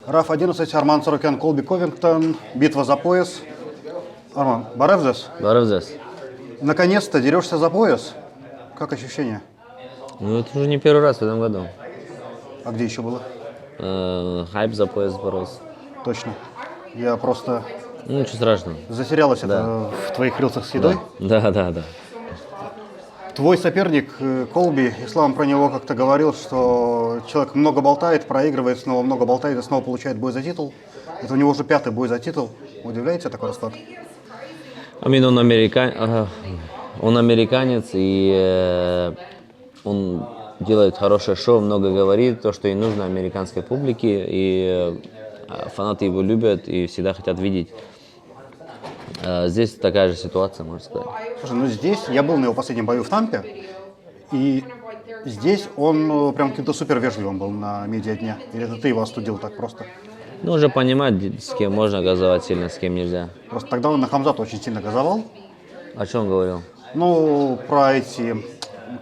Раф 11, Арман Сорокян, Колби Ковингтон. Битва за пояс. Арман, Баревзес? Баревзес. Наконец-то дерешься за пояс. Как ощущения? Ну, это уже не первый раз в этом году. А где еще было? Хайп за пояс боролся. Точно. Я просто Ну, ничего страшного. затерялась это в твоих рилсах с едой. Да. Твой соперник Колби, Ислам про него как-то говорил, что человек много болтает, проигрывает, снова много болтает и снова получает бой за титул. Это у него уже 5-й бой за титул. Удивляет тебя такой расклад? Он американец, и он делает хорошее шоу, много говорит, то, что и нужно американской публике, и фанаты его любят и всегда хотят видеть. Здесь такая же ситуация, можно сказать. Слушай, ну здесь, я был на его последнем бою в Тампе, и здесь он прям каким-то супер вежливым был на медиа-дне. Или это ты его остудил так просто? Ну, уже понимать, с кем можно газовать сильно, с кем нельзя. Просто тогда он на Хамзата очень сильно газовал. О чем говорил? Ну, про эти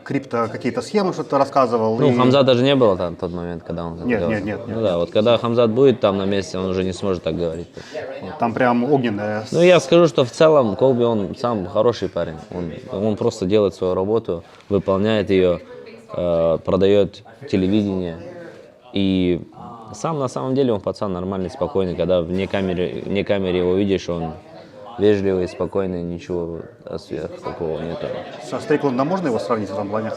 крипто какие-то схемы что-то рассказывал. Ну, Хамзат даже не было там в тот момент, когда он Нет. Ну да, вот когда Хамзат будет там на месте, он уже не сможет так говорить. Там прям огненная. Ну, я скажу, что в целом Колби, он сам хороший парень. Он просто делает свою работу, выполняет ее, продает телевидение. И сам на самом деле он пацан нормальный, спокойный. Когда вне камеры его видишь, он вежливый, спокойный, ничего сверх такого нету. Со Стрикландом можно его сравнить в этом плане?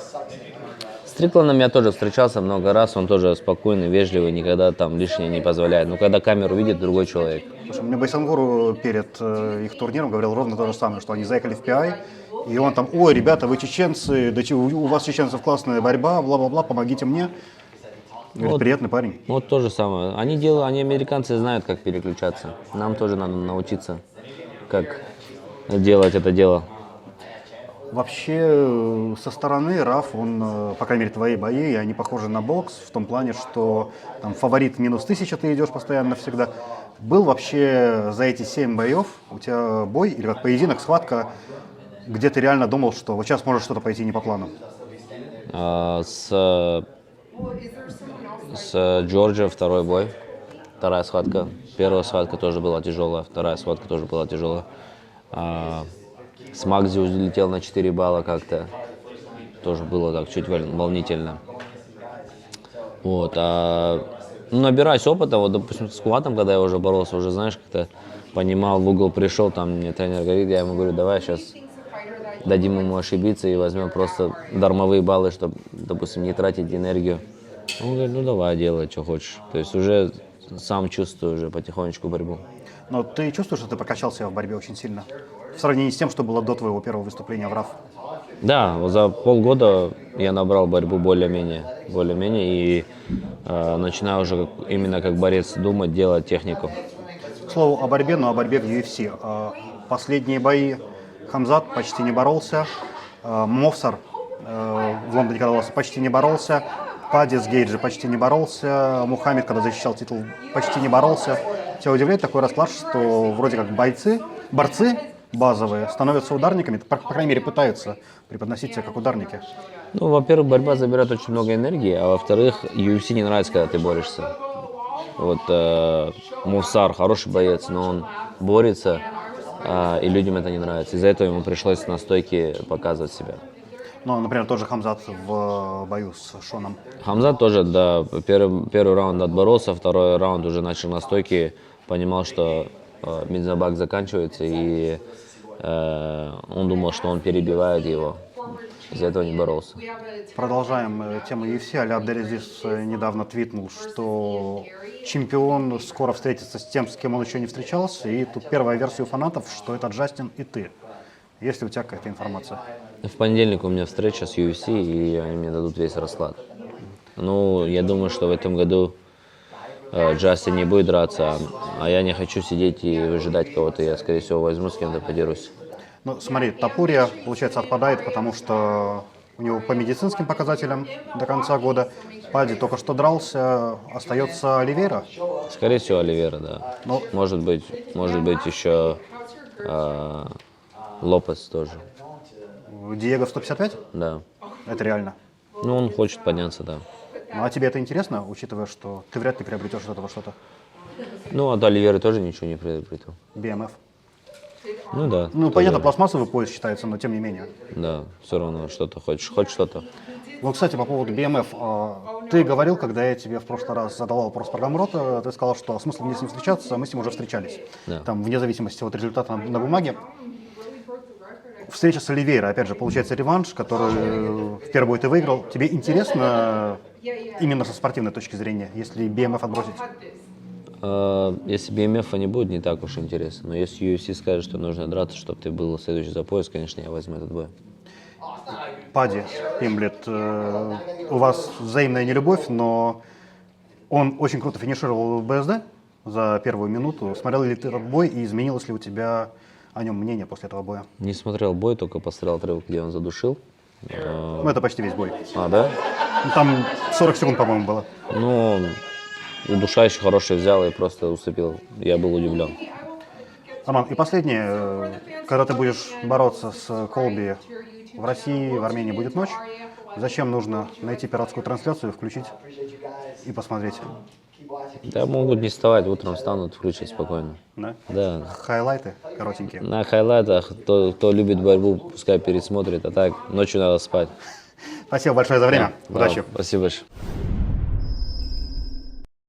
С Стрикландом я тоже встречался много раз, он тоже спокойный, вежливый, никогда там лишнее не позволяет. Но когда камеру видит другой человек. Слушай, мне Байсангуру перед их турниром говорил ровно то же самое, что они заехали в PI, и он там: ой, ребята, вы чеченцы, да у вас чеченцев классная борьба, бла-бла-бла, помогите мне. Говорит, приятный парень. Вот то же самое. Они американцы, знают, как переключаться. Нам тоже надо научиться, как делать это дело. Вообще, со стороны Раф, он, по крайней мере, твои бои, они похожи на бокс в том плане, что там фаворит минус 1000, ты идешь постоянно всегда. Был вообще за эти 7 боев у тебя бой или как поединок, схватка, где ты реально думал, что вот сейчас может что-то пойти не по плану? С Джорджией второй бой, вторая схватка. Первая схватка тоже была тяжелая, вторая схватка тоже была тяжелая. С Макзи улетел на 4 балла как-то. Тоже было так чуть волнительно. Вот. Набираясь опыта, вот, допустим, с Куватом, когда я уже боролся, уже, знаешь, как-то понимал, в угол пришел, там мне тренер говорит, я ему говорю, давай сейчас дадим ему ошибиться и возьмем просто дармовые баллы, чтобы, допустим, не тратить энергию. Он говорит, ну давай, делай, что хочешь. То есть уже сам чувствую уже потихонечку борьбу. Но ты чувствуешь, что ты прокачался в борьбе очень сильно? В сравнении с тем, что было до твоего первого выступления в РАФ? Да, вот за полгода я набрал борьбу более-менее, и начинаю уже именно как борец думать, делать технику. К слову о борьбе, но о борьбе в UFC. Последние бои Хамзат почти не боролся, Мовсар в Лондоне, когда боролся, почти не боролся, Пади с Гейджи почти не боролся, Мухаммед, когда защищал титул, почти не боролся. Тебя удивляет такой расклад, что вроде как борцы базовые становятся ударниками, по крайней мере пытаются преподносить себя как ударники? Ну, во-первых, борьба забирает очень много энергии, а во-вторых, UFC не нравится, когда ты борешься. Вот Мовсар хороший боец, но он борется, и людям это не нравится. Из-за этого ему пришлось на стойке показывать себя. Ну, например, тот же Хамзат в бою с Шоном. Хамзат тоже, да, первый раунд отборолся, второй раунд уже начал на стойке, понимал, что бензобак заканчивается, и он думал, что он перебивает его. Из-за этого не боролся. Продолжаем тему UFC. Али Абделязиз недавно твитнул, что чемпион скоро встретится с тем, с кем он еще не встречался. И тут первая версия у фанатов, что это Джастин и ты. Есть ли у тебя какая-то информация? В понедельник у меня встреча с UFC, и они мне дадут весь расклад. Ну, я думаю, что в этом году Джастин не будет драться, а я не хочу сидеть и выжидать кого-то. Я, скорее всего, возьму, с кем-то подерусь. Ну, смотри, Топурия, получается, отпадает, потому что у него по медицинским показателям до конца года. Пади только что дрался, остается Оливейра. Скорее всего, Оливейра, да. Но... Может быть еще Лопес тоже. Диего в 155? Да. Это реально? Ну, он хочет подняться, да. Ну, а тебе это интересно, учитывая, что ты вряд ли приобретешь от этого что-то? Ну, от Оливеры тоже ничего не приобретал. BMF. Ну да. Ну, тоже, понятно, пластмассовый пояс считается, но тем не менее. Да, все равно что-то хочешь, хоть что-то. Вот, кстати, по поводу BMF. Ты говорил, когда я тебе в прошлый раз задавал вопрос про Гамрота, ты сказал, что смысл мне с ним встречаться, мы с ним уже встречались. Да. Там, вне зависимости от результата на бумаге. Встреча с Оливейро, опять же, получается реванш, который в первый бой ты выиграл. Тебе интересно именно со спортивной точки зрения, если BMF отбросить? Если BMF не будет, не так уж интересно. Но если UFC скажет, что нужно драться, чтобы ты был следующий за пояс, конечно, я возьму этот бой. Пади Пимблет, у вас взаимная нелюбовь, но он очень круто финишировал в БСД за первую минуту. Смотрел ли ты этот бой и изменилось ли у тебя о нем мнение после этого боя? Не смотрел бой, только посмотрел отрывок, где он задушил. Ну, это почти весь бой. Да? Ну, там 40 секунд, по-моему, было. Ну, удушающий хороший взял и просто уступил. Я был удивлен. Роман, и последнее. Когда ты будешь бороться с Колби в России, в Армении будет ночь, зачем нужно найти пиратскую трансляцию, включить и посмотреть? Да, могут не вставать, утром встанут, включат спокойно. Да? Да. Хайлайты коротенькие. На хайлайтах, кто любит борьбу, пускай пересмотрит, а так ночью надо спать. Спасибо большое за время. Да, Удачи. спасибо большое.